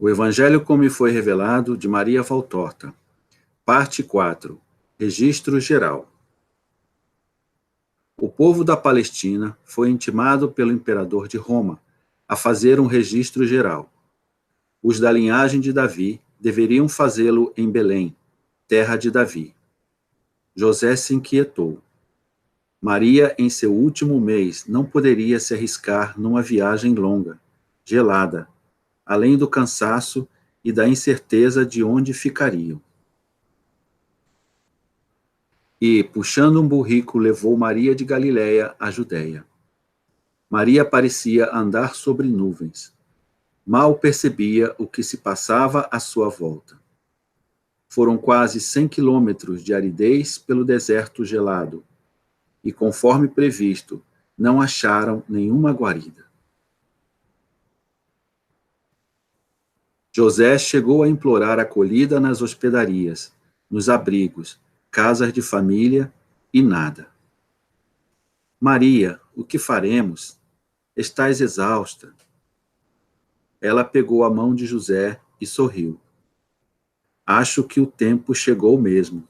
O Evangelho como me foi revelado de Maria Valtorta. Parte 4. Registro geral. O povo da Palestina foi intimado pelo imperador de Roma a fazer um registro geral. Os da linhagem de Davi deveriam fazê-lo em Belém, terra de Davi. José se inquietou. Maria, em seu último mês, não poderia se arriscar numa viagem longa, gelada, além do cansaço e da incerteza de onde ficariam. E, puxando um burrico, levou Maria de Galiléia à Judéia. Maria parecia andar sobre nuvens. Mal percebia o que se passava à sua volta. Foram quase 100 quilômetros de aridez pelo deserto gelado, e, conforme previsto, não acharam nenhuma guarida. José chegou a implorar acolhida nas hospedarias, nos abrigos, casas de família e nada. Maria, o que faremos? Estás exausta. Ela pegou a mão de José e sorriu. Acho que o tempo chegou mesmo.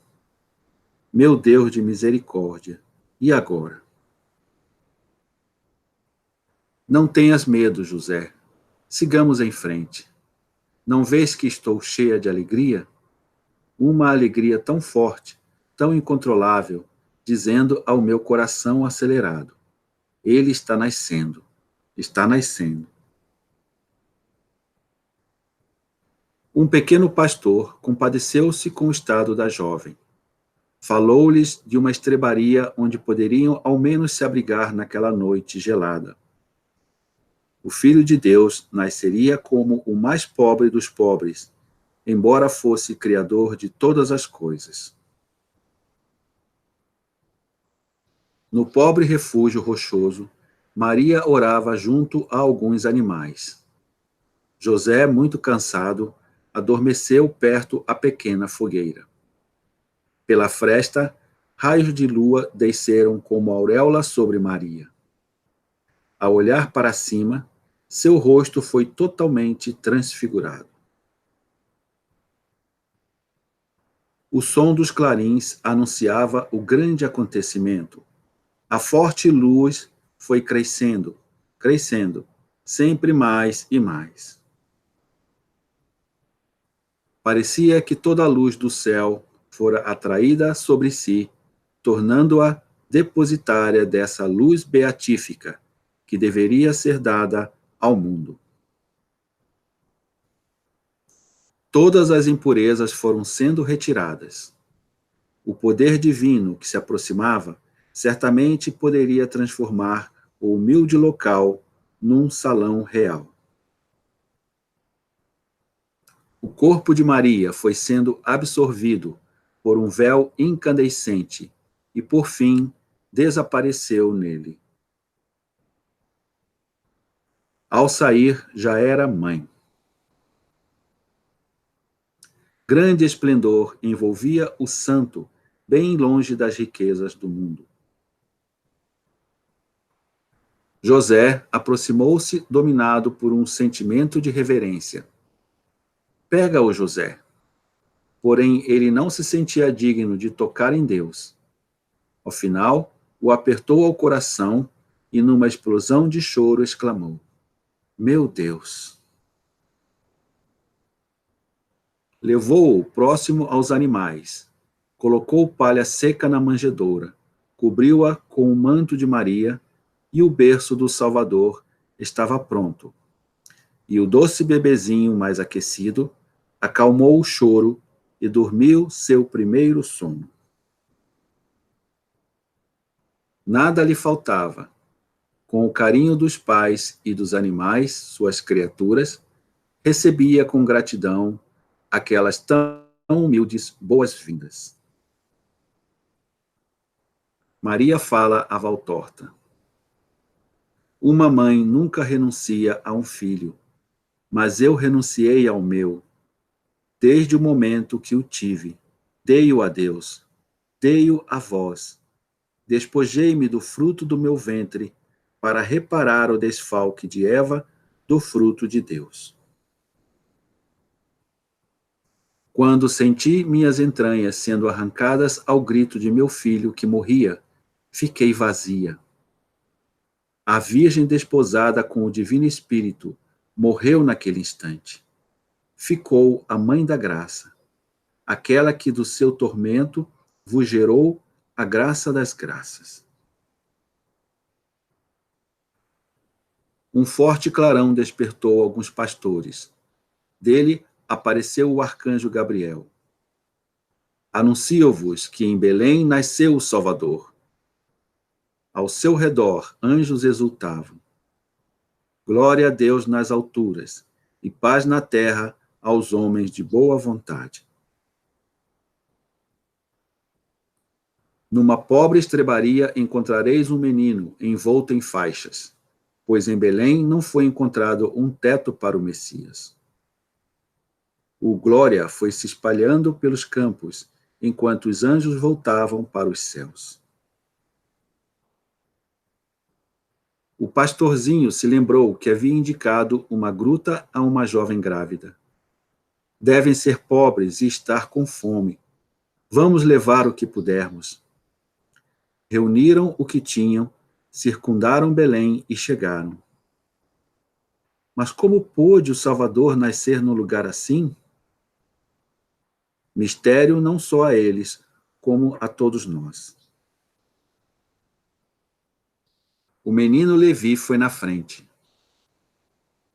Meu Deus de misericórdia, e agora? Não tenhas medo, José. Sigamos em frente. Não vês que estou cheia de alegria? Uma alegria tão forte, tão incontrolável, dizendo ao meu coração acelerado: ele está nascendo, está nascendo. Um pequeno pastor compadeceu-se com o estado da jovem. Falou-lhes de uma estrebaria onde poderiam ao menos se abrigar naquela noite gelada. O Filho de Deus nasceria como o mais pobre dos pobres, embora fosse Criador de todas as coisas. No pobre refúgio rochoso, Maria orava junto a alguns animais. José, muito cansado, adormeceu perto a pequena fogueira. Pela fresta, raios de lua desceram como auréola sobre Maria. Ao olhar para cima, seu rosto foi totalmente transfigurado. O som dos clarins anunciava o grande acontecimento. A forte luz foi crescendo, crescendo, sempre mais e mais. Parecia que toda a luz do céu fora atraída sobre si, tornando-a depositária dessa luz beatífica que deveria ser dada ao mundo. Todas as impurezas foram sendo retiradas. O poder divino que se aproximava certamente poderia transformar o humilde local num salão real. O corpo de Maria foi sendo absorvido por um véu incandescente e, por fim, desapareceu nele. Ao sair, já era mãe. Grande esplendor envolvia o santo, bem longe das riquezas do mundo. José aproximou-se, dominado por um sentimento de reverência. Pega-o, José. Porém, ele não se sentia digno de tocar em Deus. Ao final, o apertou ao coração e, numa explosão de choro, exclamou: Meu Deus! Levou-o próximo aos animais, colocou palha seca na manjedoura, cobriu-a com o manto de Maria, e o berço do Salvador estava pronto. E o doce bebezinho mais aquecido acalmou o choro e dormiu seu primeiro sono. Nada lhe faltava. Com o carinho dos pais e dos animais, suas criaturas, recebia com gratidão aquelas tão humildes boas-vindas. Maria fala a Valtorta. Uma mãe nunca renuncia a um filho, mas eu renunciei ao meu. Desde o momento que o tive, dei-o a Deus, dei-o a vós. Despojei-me do fruto do meu ventre para reparar o desfalque de Eva do fruto de Deus. Quando senti minhas entranhas sendo arrancadas ao grito de meu filho que morria, fiquei vazia. A Virgem desposada com o Divino Espírito morreu naquele instante. Ficou a Mãe da Graça, aquela que do seu tormento vos gerou a graça das graças. Um forte clarão despertou alguns pastores. Dele apareceu o arcanjo Gabriel. Anuncio-vos que em Belém nasceu o Salvador. Ao seu redor, anjos exultavam. Glória a Deus nas alturas, e paz na terra aos homens de boa vontade. Numa pobre estrebaria encontrareis um menino envolto em faixas, pois em Belém não foi encontrado um teto para o Messias. O glória foi se espalhando pelos campos, enquanto os anjos voltavam para os céus. O pastorzinho se lembrou que havia indicado uma gruta a uma jovem grávida. Devem ser pobres e estar com fome. Vamos levar o que pudermos. Reuniram o que tinham, circundaram Belém e chegaram. Mas como pôde o Salvador nascer num lugar assim? Mistério não só a eles, como a todos nós. O menino Levi foi na frente.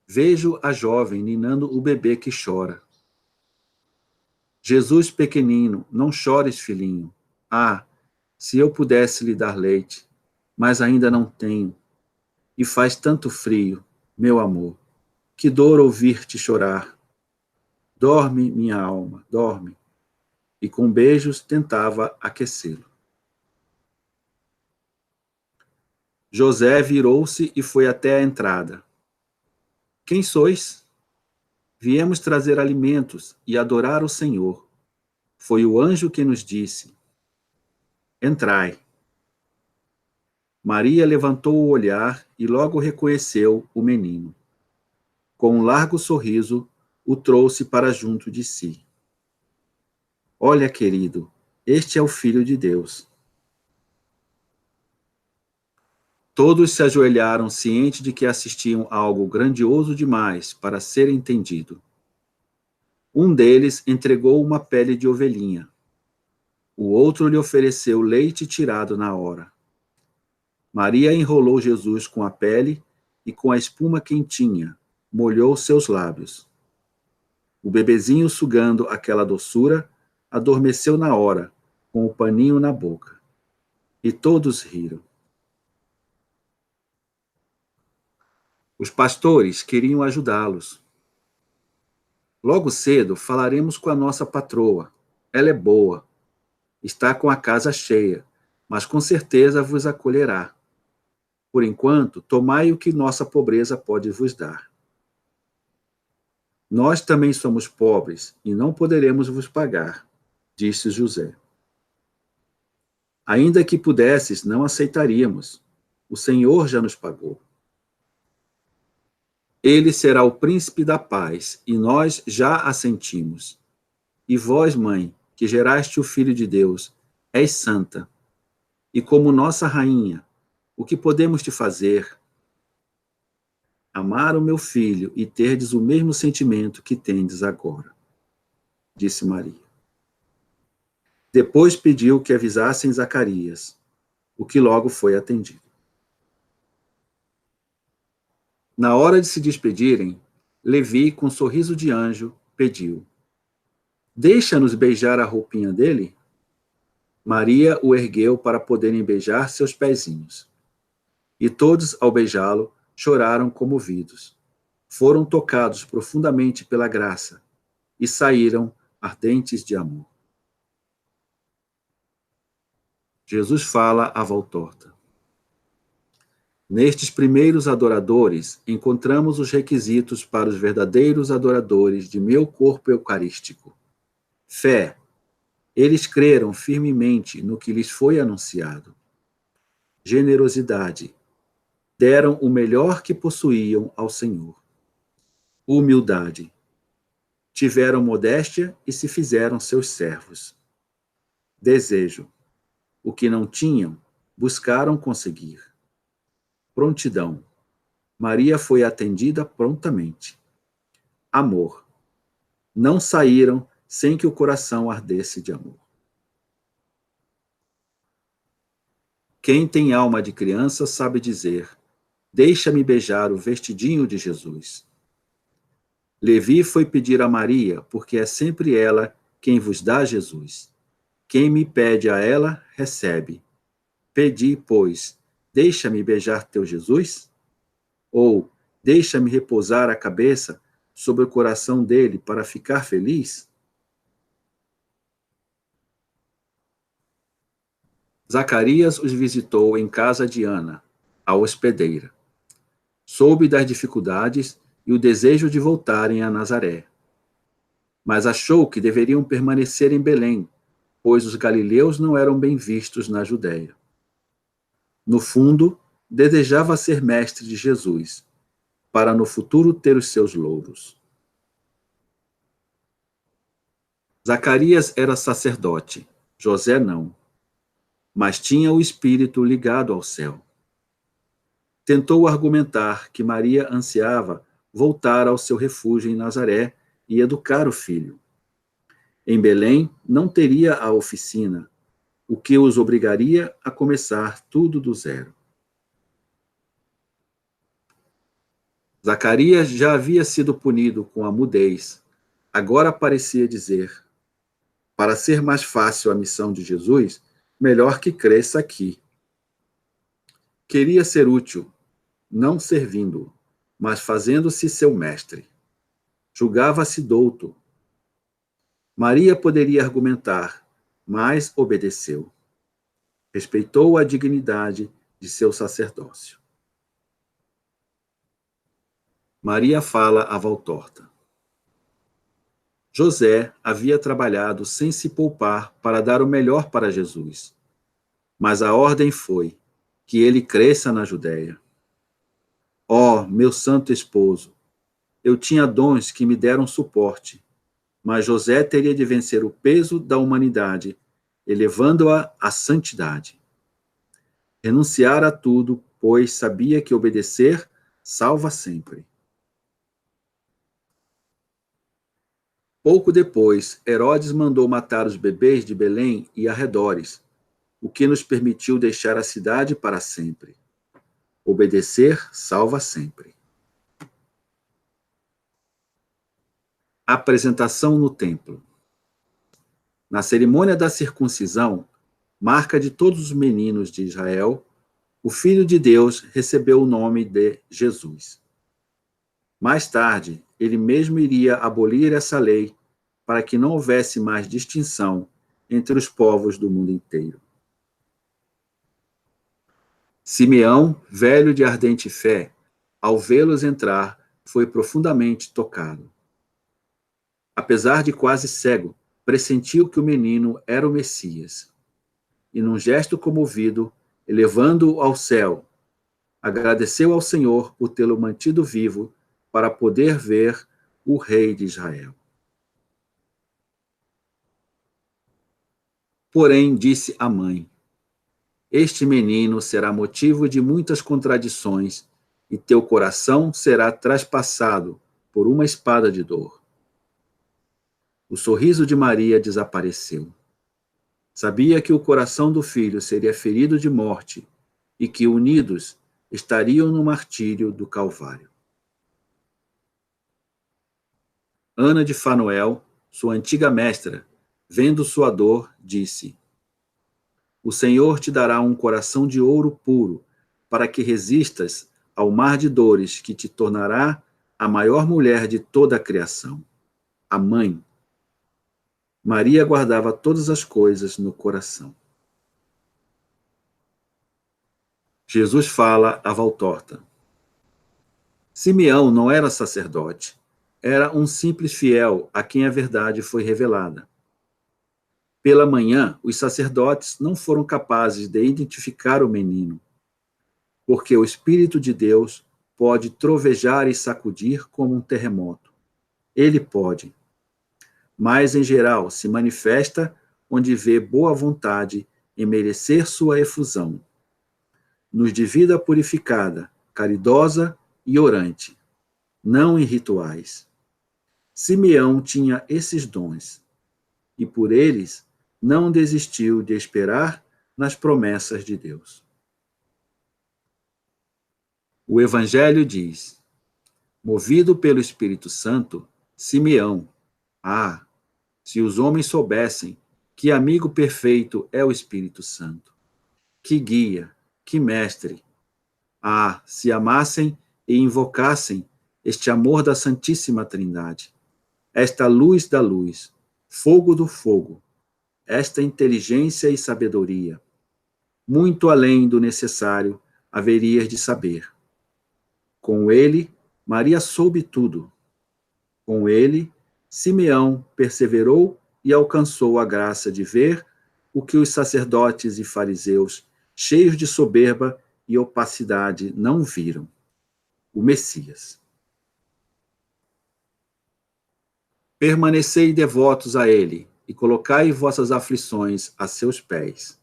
Vejo a jovem ninando o bebê que chora. Jesus pequenino, não chores, filhinho. Ah, se eu pudesse lhe dar leite, mas ainda não tenho. E faz tanto frio, meu amor. Que dor ouvir-te chorar. Dorme, minha alma, dorme. E com beijos tentava aquecê-lo. José virou-se e foi até a entrada. Quem sois? Viemos trazer alimentos e adorar o Senhor. Foi o anjo que nos disse: entrai. Maria levantou o olhar e logo reconheceu o menino. Com um largo sorriso, o trouxe para junto de si. Olha, querido, este é o Filho de Deus. Todos se ajoelharam, cientes de que assistiam a algo grandioso demais para ser entendido. Um deles entregou uma pele de ovelhinha. O outro lhe ofereceu leite tirado na hora. Maria enrolou Jesus com a pele e com a espuma quentinha, molhou seus lábios. O bebezinho, sugando aquela doçura, adormeceu na hora, com o paninho na boca. E todos riram. Os pastores queriam ajudá-los. Logo cedo falaremos com a nossa patroa. Ela é boa. Está com a casa cheia, mas com certeza vos acolherá. Por enquanto, tomai o que nossa pobreza pode vos dar. Nós também somos pobres e não poderemos vos pagar, disse José. Ainda que pudesses, não aceitaríamos. O Senhor já nos pagou. Ele será o príncipe da paz, e nós já assentimos. E vós, mãe, que geraste o Filho de Deus, és santa. E como nossa rainha, o que podemos te fazer? Amar o meu filho e terdes o mesmo sentimento que tendes agora, disse Maria. Depois pediu que avisassem Zacarias, o que logo foi atendido. Na hora de se despedirem, Levi, com um sorriso de anjo, pediu: deixa-nos beijar a roupinha dele? Maria o ergueu para poderem beijar seus pezinhos. E todos, ao beijá-lo, choraram comovidos. Foram tocados profundamente pela graça e saíram ardentes de amor. Jesus fala à voltorta. Nestes primeiros adoradores, encontramos os requisitos para os verdadeiros adoradores de meu corpo eucarístico. Fé. Eles creram firmemente no que lhes foi anunciado. Generosidade. Deram o melhor que possuíam ao Senhor. Humildade. tiveram modéstia e se fizeram seus servos. Desejo. O que não tinham, buscaram conseguir. Prontidão. Maria foi atendida prontamente. Amor. Não saíram sem que o coração ardesse de amor. Quem tem alma de criança sabe dizer: deixa-me beijar o vestidinho de Jesus. Levi foi pedir a Maria, porque é sempre ela quem vos dá Jesus. Quem me pede a ela, recebe. Pedi, pois, deixa-me beijar teu Jesus? Ou, deixa-me repousar a cabeça sobre o coração dele para ficar feliz? Zacarias os visitou em casa de Ana, a hospedeira. Soube das dificuldades e o desejo de voltarem a Nazaré. Mas achou que deveriam permanecer em Belém, pois os galileus não eram bem vistos na Judéia. No fundo, desejava ser mestre de Jesus, para no futuro ter os seus louros. Zacarias era sacerdote, José não, mas tinha o espírito ligado ao céu. Tentou argumentar que Maria ansiava voltar ao seu refúgio em Nazaré e educar o filho. Em Belém não teria a oficina, o que os obrigaria a começar tudo do zero. Zacarias já havia sido punido com a mudez. Agora parecia dizer: para ser mais fácil a missão de Jesus, melhor que cresça aqui. Queria ser útil, não servindo-o, mas fazendo-se seu mestre. Julgava-se douto. Maria poderia argumentar, mas obedeceu. Respeitou a dignidade de seu sacerdócio. Maria fala a Valtorta. José havia trabalhado sem se poupar para dar o melhor para Jesus. Mas a ordem foi que ele cresça na Judéia. Ó, meu santo esposo, eu tinha dons que me deram suporte, mas José teria de vencer o peso da humanidade, elevando-a à santidade. Renunciar a tudo, pois sabia que obedecer salva sempre. Pouco depois, Herodes mandou matar os bebês de Belém e arredores, o que nos permitiu deixar a cidade para sempre. Obedecer salva sempre. Apresentação no templo. Na cerimônia da circuncisão, marca de todos os meninos de Israel, o Filho de Deus recebeu o nome de Jesus. Mais tarde, ele mesmo iria abolir essa lei para que não houvesse mais distinção entre os povos do mundo inteiro. Simeão, velho de ardente fé, ao vê-los entrar, foi profundamente tocado. Apesar de quase cego, pressentiu que o menino era o Messias. E num gesto comovido, elevando-o ao céu, agradeceu ao Senhor por tê-lo mantido vivo para poder ver o Rei de Israel. Porém, disse a mãe: este menino será motivo de muitas contradições, e teu coração será traspassado por uma espada de dor. O sorriso de Maria desapareceu. Sabia que o coração do filho seria ferido de morte e que unidos estariam no martírio do Calvário. Ana de Fanuel, sua antiga mestra, vendo sua dor, disse: o Senhor te dará um coração de ouro puro, para que resistas ao mar de dores que te tornará a maior mulher de toda a criação, a mãe. Maria guardava todas as coisas no coração. Jesus fala a Valtorta. Simeão não era sacerdote, era um simples fiel a quem a verdade foi revelada. Pela manhã, os sacerdotes não foram capazes de identificar o menino, porque o Espírito de Deus pode trovejar e sacudir como um terremoto. Ele pode. mas em geral se manifesta onde vê boa vontade em merecer sua efusão, nos de vida purificada, caridosa e orante, não em rituais. Simeão tinha esses dons, e por eles não desistiu de esperar nas promessas de Deus. O Evangelho diz: movido pelo Espírito Santo, Simeão, se os homens soubessem que amigo perfeito é o Espírito Santo, que guia, que mestre, se amassem e invocassem este amor da Santíssima Trindade, esta luz da luz, fogo do fogo, esta inteligência e sabedoria, muito além do necessário haverias de saber. Com ele, Maria soube tudo. Com ele, Simeão perseverou e alcançou a graça de ver o que os sacerdotes e fariseus, cheios de soberba e opacidade, não viram: o Messias. Permanecei devotos a ele e colocai vossas aflições a seus pés.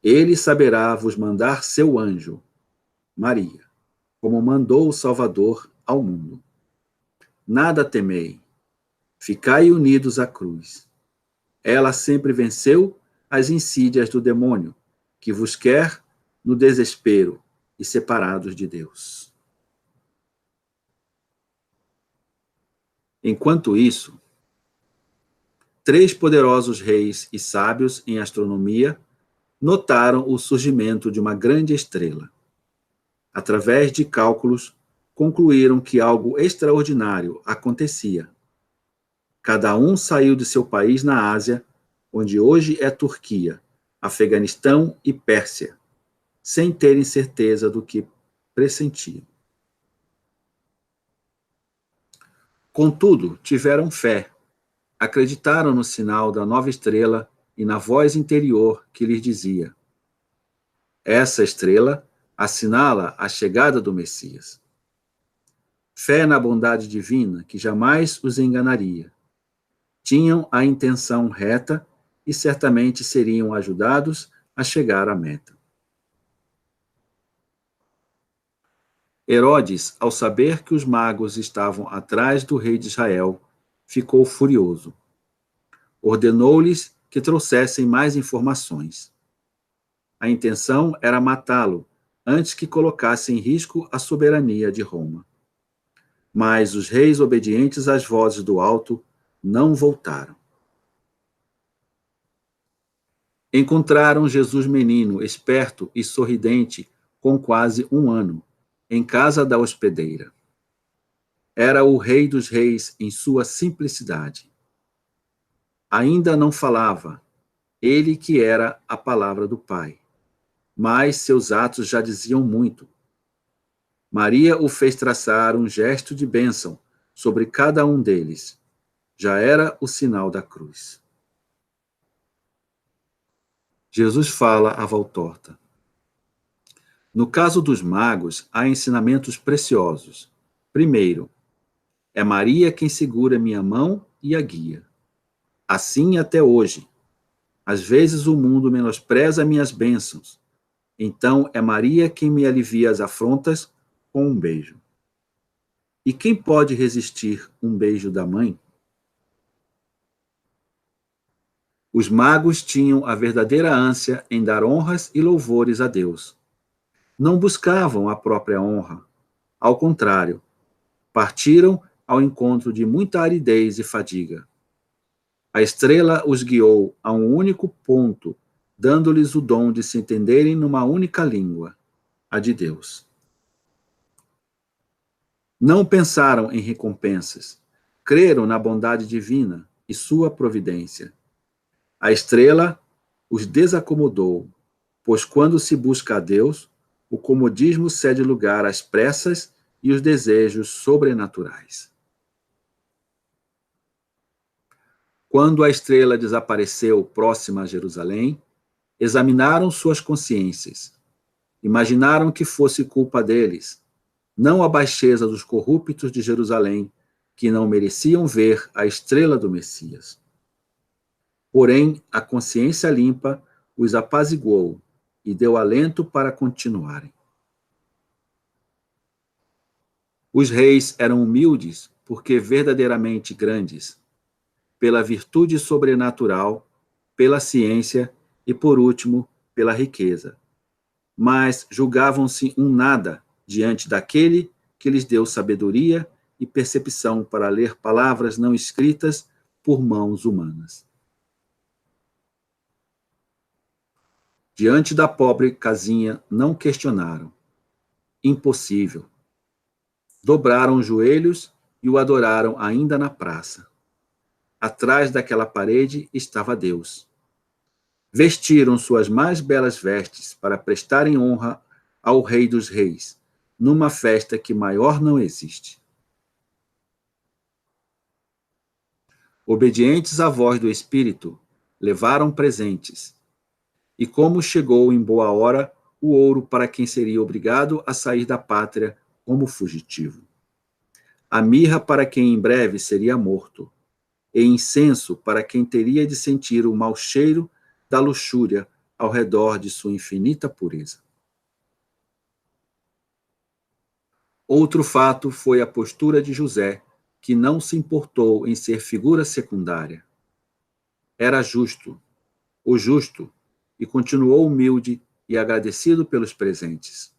Ele saberá vos mandar seu anjo, Maria, como mandou o Salvador ao mundo. Nada temei, ficai unidos à cruz. Ela sempre venceu as insídias do demônio, que vos quer no desespero e separados de Deus. Enquanto isso, 3 poderosos reis e sábios em astronomia notaram o surgimento de uma grande estrela. Através de cálculos, concluíram que algo extraordinário acontecia. Cada um saiu de seu país na Ásia, onde hoje é Turquia, Afeganistão e Pérsia, sem terem certeza do que pressentiam. Contudo, tiveram fé, acreditaram no sinal da nova estrela e na voz interior que lhes dizia: essa estrela assinala a chegada do Messias. Fé na bondade divina que jamais os enganaria. Tinham a intenção reta e certamente seriam ajudados a chegar à meta. Herodes, ao saber que os magos estavam atrás do rei de Israel, ficou furioso. Ordenou-lhes que trouxessem mais informações. A intenção era matá-lo antes que colocasse em risco a soberania de Roma. Mas os reis obedientes às vozes do alto não voltaram. Encontraram Jesus menino, esperto e sorridente, com quase 1 ano, em casa da hospedeira. Era o Rei dos Reis em sua simplicidade. Ainda não falava, ele que era a palavra do Pai, mas seus atos já diziam muito. Maria o fez traçar um gesto de bênção sobre cada um deles. Já era o sinal da cruz. Jesus fala à voltorta. No caso dos magos, há ensinamentos preciosos. Primeiro, é Maria quem segura minha mão e a guia. Assim até hoje. Às vezes o mundo menospreza minhas bênçãos. Então é Maria quem me alivia as afrontas com um beijo. E quem pode resistir um beijo da mãe? Os magos tinham a verdadeira ânsia em dar honras e louvores a Deus. Não buscavam a própria honra. Ao contrário, partiram ao encontro de muita aridez e fadiga. A estrela os guiou a um único ponto, dando-lhes o dom de se entenderem numa única língua, a de Deus. Não pensaram em recompensas, creram na bondade divina e sua providência. A estrela os desacomodou, pois quando se busca a Deus, o comodismo cede lugar às pressas e os desejos sobrenaturais. Quando a estrela desapareceu próxima a Jerusalém, examinaram suas consciências. Imaginaram que fosse culpa deles, não a baixeza dos corruptos de Jerusalém, que não mereciam ver a estrela do Messias. Porém, a consciência limpa os apaziguou e deu alento para continuarem. Os reis eram humildes porque verdadeiramente grandes, pela virtude sobrenatural, pela ciência e, por último, pela riqueza. Mas julgavam-se um nada diante daquele que lhes deu sabedoria e percepção para ler palavras não escritas por mãos humanas. Diante da pobre casinha não questionaram. Impossível. Dobraram os joelhos e o adoraram ainda na praça. Atrás daquela parede estava Deus. Vestiram suas mais belas vestes para prestarem honra ao Rei dos Reis, numa festa que maior não existe. Obedientes à voz do Espírito, levaram presentes. E como chegou em boa hora o ouro para quem seria obrigado a sair da pátria como fugitivo. A mirra para quem em breve seria morto, e incenso para quem teria de sentir o mau cheiro da luxúria ao redor de sua infinita pureza. Outro fato foi a postura de José, que não se importou em ser figura secundária. Era justo, o justo, e continuou humilde e agradecido pelos presentes.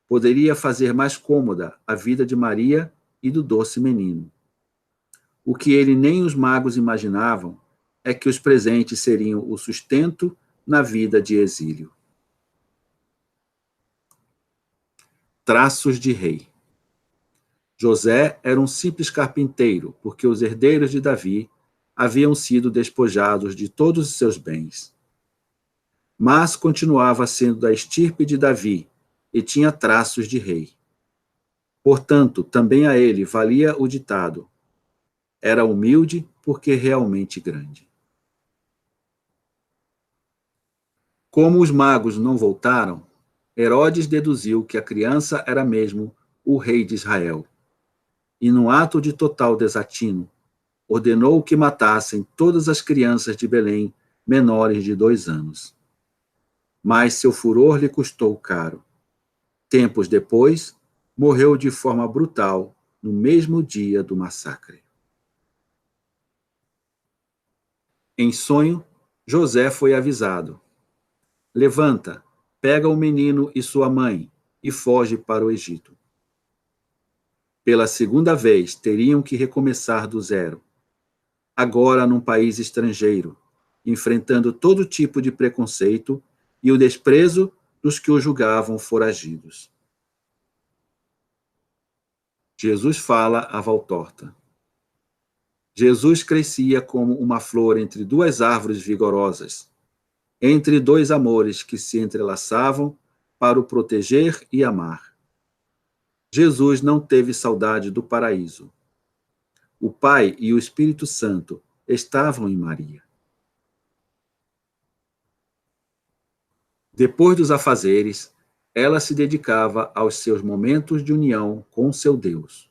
Poderia fazer mais cômoda a vida de Maria e do doce menino. O que ele nem os magos imaginavam é que os presentes seriam o sustento na vida de exílio. Traços de rei. José era um simples carpinteiro, porque os herdeiros de Davi haviam sido despojados de todos os seus bens. Mas continuava sendo da estirpe de Davi e tinha traços de rei. Portanto, também a ele valia o ditado: era humilde porque realmente grande. Como os magos não voltaram, Herodes deduziu que a criança era mesmo o rei de Israel. E, num ato de total desatino, ordenou que matassem todas as crianças de Belém menores de 2 anos. Mas seu furor lhe custou caro. Tempos depois, morreu de forma brutal no mesmo dia do massacre. Em sonho, José foi avisado: levanta, pega o menino e sua mãe e foge para o Egito. Pela segunda vez, teriam que recomeçar do zero. Agora num país estrangeiro, enfrentando todo tipo de preconceito e o desprezo dos que o julgavam foragidos. Jesus fala à Valtorta. Jesus crescia como uma flor entre 2 árvores vigorosas, entre 2 amores que se entrelaçavam para o proteger e amar. Jesus não teve saudade do paraíso. O Pai e o Espírito Santo estavam em Maria. Depois dos afazeres, ela se dedicava aos seus momentos de união com seu Deus.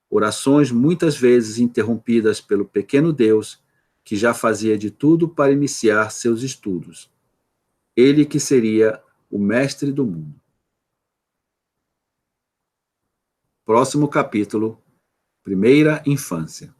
Orações muitas vezes interrompidas pelo pequeno Deus, que já fazia de tudo para iniciar seus estudos. Ele que seria o mestre do mundo. Próximo capítulo, Primeira Infância.